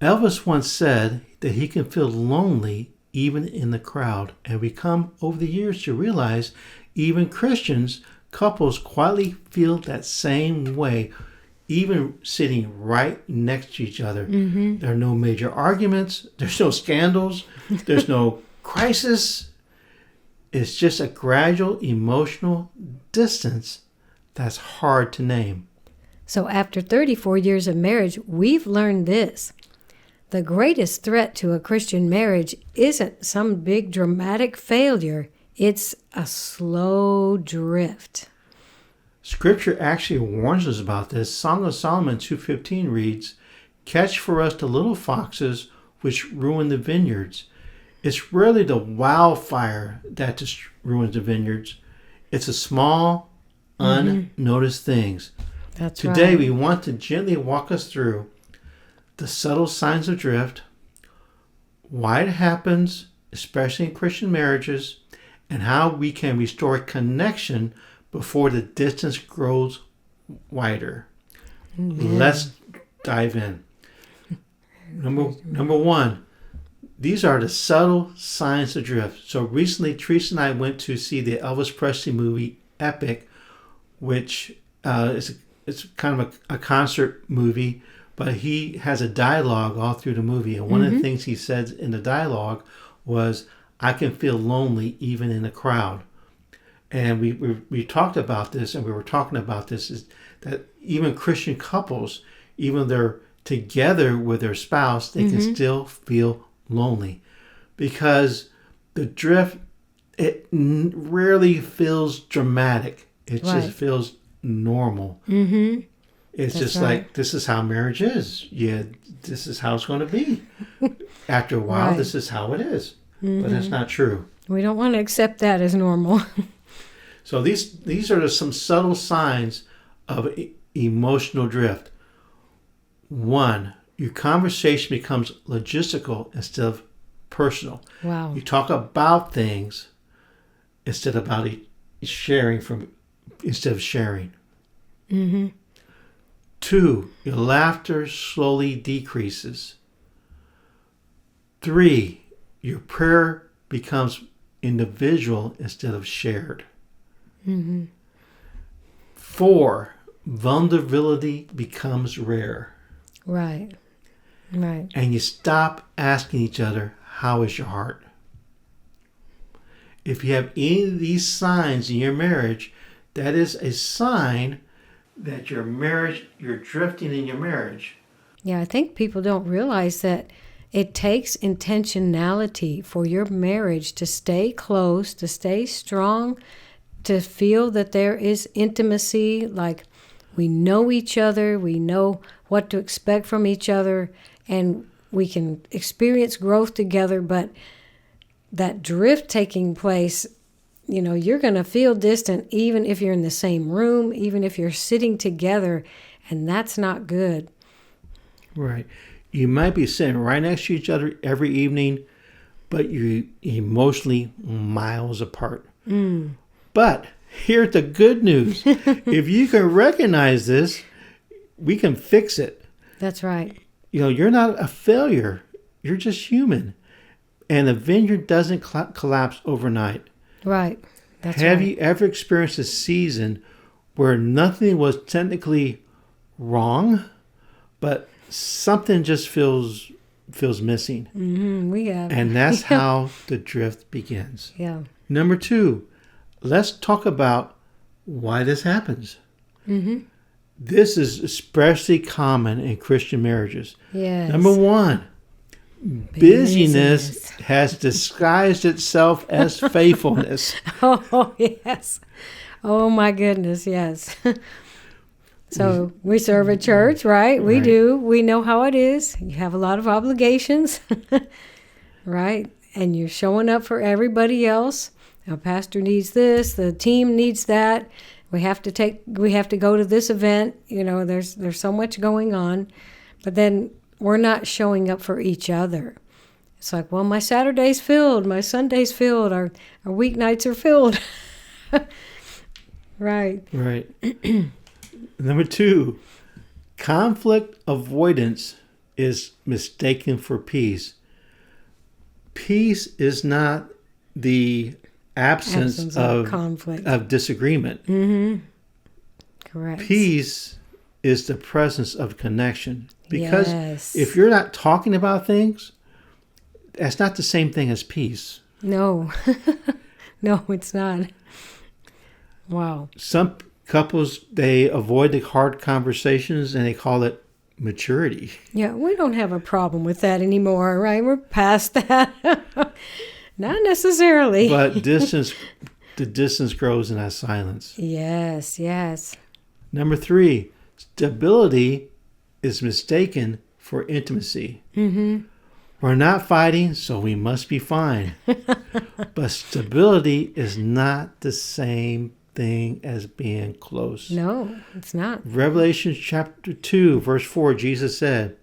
Elvis once said that he can feel lonely even in the crowd. And we come over the years to realize even Christians, couples quietly feel that same way, even sitting right next to each other. Mm-hmm. There are no major arguments. There's no scandals. There's no crisis. It's just a gradual emotional distance that's hard to name. So after 34 years of marriage, we've learned this. The greatest threat to a Christian marriage isn't some big dramatic failure. It's a slow drift. Scripture actually warns us about this. Song of Solomon 2:15 reads, "Catch for us the little foxes which ruin the vineyards." It's rarely the wildfire that just ruins the vineyards. It's the small, unnoticed things. That's Today right. we want to gently walk us through the subtle signs of drift, why it happens, especially in Christian marriages, and how we can restore connection before the distance grows wider. Let's dive in. Number one, these are the subtle signs of drift. So recently, Teresa and I went to see the Elvis Presley movie Epic, which it's kind of a concert movie, but he has a dialogue all through the movie. And one of the things he said in the dialogue was, "I can feel lonely even in a crowd." And we talked about this, and we were talking about this, is that even Christian couples, even though they're together with their spouse, they can still feel lonely, because the drift, it rarely feels dramatic. It just feels normal. Mm-hmm. It's That's just right. like, this is how marriage is. Yeah, this is how it's going to be. After a while, Right. this is how it is. But that's not true. We don't want to accept that as normal. So these are some subtle signs of emotional drift. One, your conversation becomes logistical instead of personal. Wow. You talk about things instead of instead of sharing. Mm-hmm. Two, your laughter slowly decreases. Three, your prayer becomes individual instead of shared. Mm-hmm. Four, vulnerability becomes rare. Right. Right. And you stop asking each other, how is your heart? If you have any of these signs in your marriage, that is a sign that you're drifting in your marriage. Yeah, I think people don't realize that it takes intentionality for your marriage to stay close, to stay strong, to feel that there is intimacy, like we know each other, we know what to expect from each other, and we can experience growth together. But that drift taking place, you're going to feel distant even if you're in the same room, even if you're sitting together, and that's not good. Right. You might be sitting right next to each other every evening, but you're emotionally miles apart. But here's the good news. If you can recognize this, we can fix it. That's right. You're not a failure. You're just human. And the vineyard doesn't collapse overnight. Right. That's Have right. you ever experienced a season where nothing was technically wrong, but something just feels missing? Mm-hmm, we have. And that's how the drift begins. Yeah. Number two, let's talk about why this happens. Mm-hmm. This is especially common in Christian marriages. Yes. Number one, busyness has disguised itself as faithfulness. Oh, yes. Oh, my goodness, yes. So we serve a church, right? We do. We know how it is. You have a lot of obligations, right? And you're showing up for everybody else. Our pastor needs this. The team needs that. We have to go to this event. There's so much going on. But then we're not showing up for each other. It's like, well, my Saturday's filled, my Sunday's filled, our weeknights are filled. Right. Right. Number two, conflict avoidance is mistaken for peace. Peace is not the absence of conflict, of disagreement. Mm-hmm. Correct. Peace is the presence of connection. Because Yes. if you're not talking about things, that's not the same thing as peace. No. No, it's not. Wow. Some couples, they avoid the hard conversations and they call it maturity. Yeah, we don't have a problem with that anymore, right? We're past that. Not necessarily. But the distance grows in that silence. Yes, yes. Number 3, stability is mistaken for intimacy. Mm-hmm. We're not fighting, so we must be fine. But stability is not the same thing as being close. No, it's not. Revelation chapter 2, verse 4, Jesus said,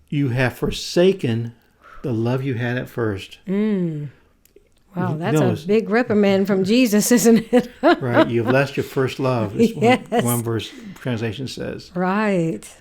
"You have forsaken the love you had at first." Wow, that's a big reprimand from Jesus, isn't it? Right, you've left your first love, is Yes. one verse translation says. Right.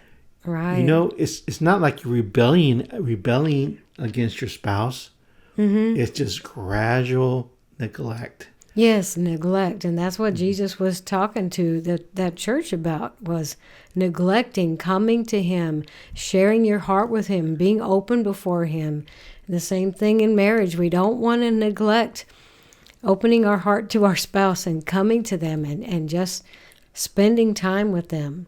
Right. You know, it's not like you're rebelling against your spouse. Mm-hmm. It's just gradual neglect. Yes, neglect. And that's what Jesus was talking to that church about, was neglecting, coming to him, sharing your heart with him, being open before him. The same thing in marriage. We don't want to neglect opening our heart to our spouse and coming to them and just spending time with them.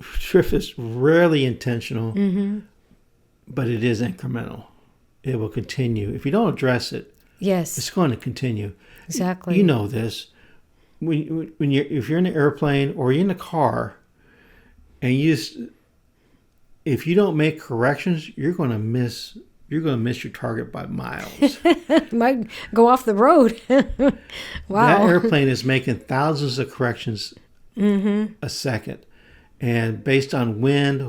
Thrift is rarely intentional, Mm-hmm. but it is incremental. It will continue. If you don't address it, Yes, it's going to continue. exactly. You know this. If you're in an airplane or you're in a car, and if you don't make corrections, you're going to miss your target by miles. Might go off the road. Wow. That airplane is making thousands of corrections a second. And based on wind,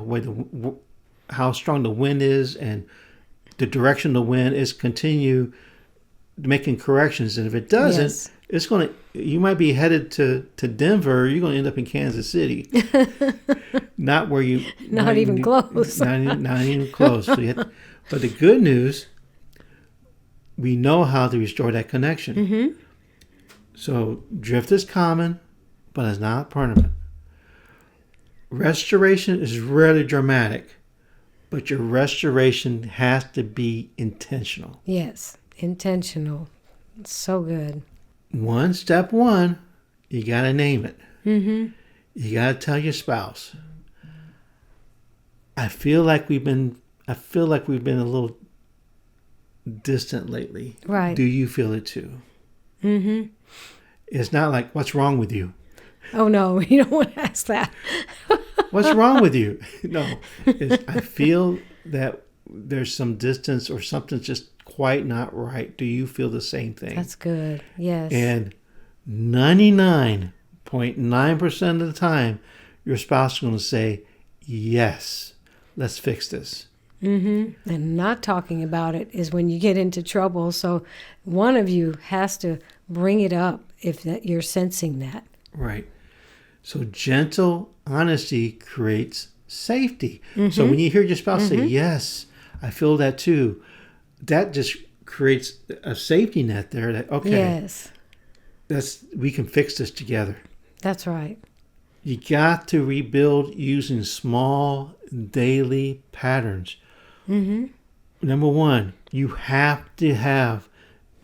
how strong the wind is, and the direction of the wind is, continue making corrections. And if it doesn't, Yes. it's going to. You might be headed to Denver. You're going to end up in Kansas City, not where you. Not even close. Not even close. But the good news, we know how to restore that connection. Mm-hmm. So drift is common, but it's not permanent. Restoration is rarely dramatic, but your restoration has to be intentional. Yes, intentional. So good. Step one, you got to name it. Mm-hmm. You got to tell your spouse, I feel like we've been a little distant lately. Right. Do you feel it too? Mm-hmm. It's not like, what's wrong with you? Oh, no, you don't want to ask that. What's wrong with you? No. I feel that there's some distance or something's just quite not right. Do you feel the same thing? That's good. Yes. And 99.9% of the time, your spouse is going to say, yes, let's fix this. Mm-hmm. And not talking about it is when you get into trouble. So one of you has to bring it up if you're sensing that. Right. So gentle honesty creates safety. Mm-hmm. So when you hear your spouse say, yes, I feel that too, that just creates a safety net there that, okay, Yes. we can fix this together. That's right. You got to rebuild using small daily patterns. Mm-hmm. Number 1, you have to have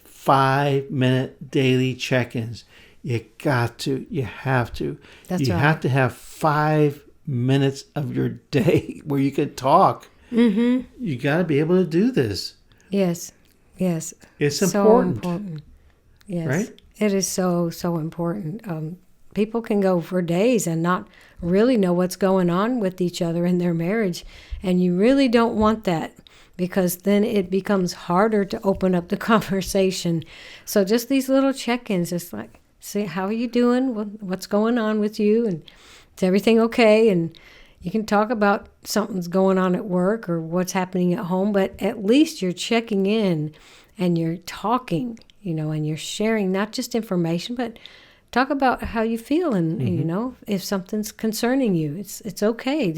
5-minute daily check-ins. You got to. You have to. That's you right. have to have 5 minutes of your day where you can talk. Mm-hmm. You got to be able to do this. Yes. Yes. It's So important. important. Yes. Right? It is so important. People can go for days and not really know what's going on with each other in their marriage. And you really don't want that, because then it becomes harder to open up the conversation. So just these little check-ins, just like, see, how are you doing? What's going on with you? And is everything okay? And you can talk about something's going on at work or what's happening at home, but at least you're checking in and you're talking, and you're sharing not just information, but talk about how you feel, and you know, if something's concerning you, it's okay.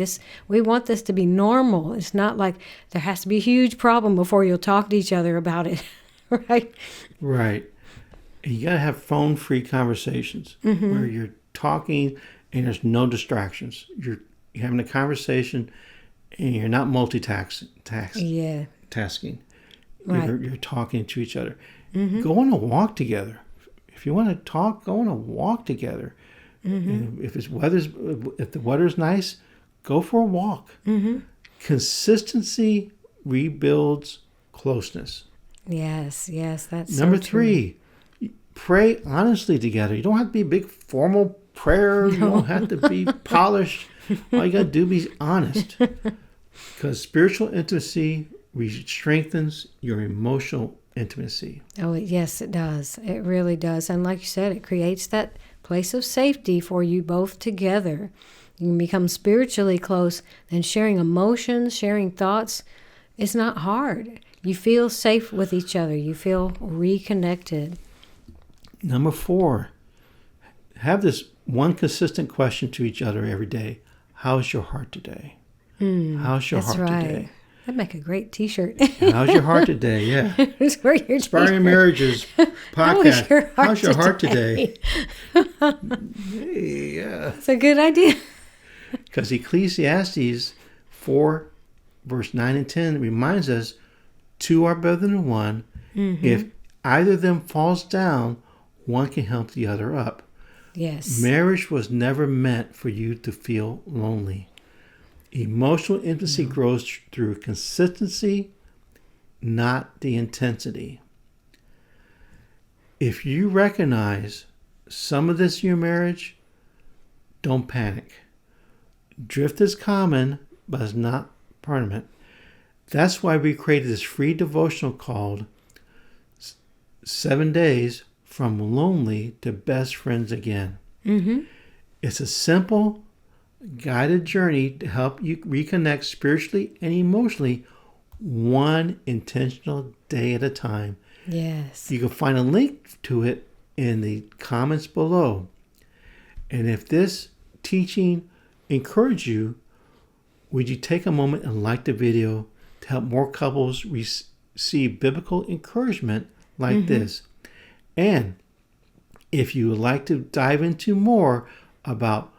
We want this to be normal. It's not like there has to be a huge problem before you'll talk to each other about it, right? Right. And you got to have phone-free conversations where you're talking and there's no distractions. You're having a conversation and you're not multitasking. Yeah. Tasking. Right. You're talking to each other. Go on a walk together. If you want to talk, go on a walk together. And if the weather's nice, go for a walk. Consistency rebuilds closeness. Yes, that's Number so true. 3, pray honestly together. You don't have to be a big formal prayer. You don't have to be polished. All you got to do is be honest. Because spiritual intimacy strengthens your emotional intimacy. Oh, yes, it does. It really does. And like you said, it creates that place of safety for you both together. You can become spiritually close, and sharing emotions, sharing thoughts is not hard. You feel safe with each other. You feel reconnected. Number 4, have this one consistent question to each other every day. How's your heart today? How's your heart today? That'd make a great T-shirt. How's your heart today? Yeah. It's for your Inspiring T-shirt. Marriages podcast. How's your heart today? Yeah. It's a good idea. Because Ecclesiastes 4, verse 9 and 10 reminds us, 2 are better than 1. If either of them falls down, one can help the other up. Yes. Marriage was never meant for you to feel lonely. Emotional intimacy grows through consistency, not the intensity. If you recognize some of this in your marriage, don't panic. Drift is common, but it's not permanent. That's why we created this free devotional called 7 Days from Lonely to Best Friends Again. It's a simple, guided journey to help you reconnect spiritually and emotionally, one intentional day at a time. Yes. You can find a link to it in the comments below. And if this teaching encouraged you, would you take a moment and like the video to help more couples receive biblical encouragement like this? And if you would like to dive into more about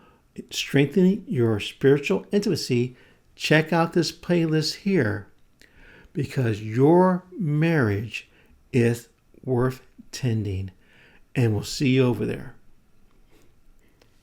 strengthening your spiritual intimacy, check out this playlist here, because your marriage is worth tending. And we'll see you over there.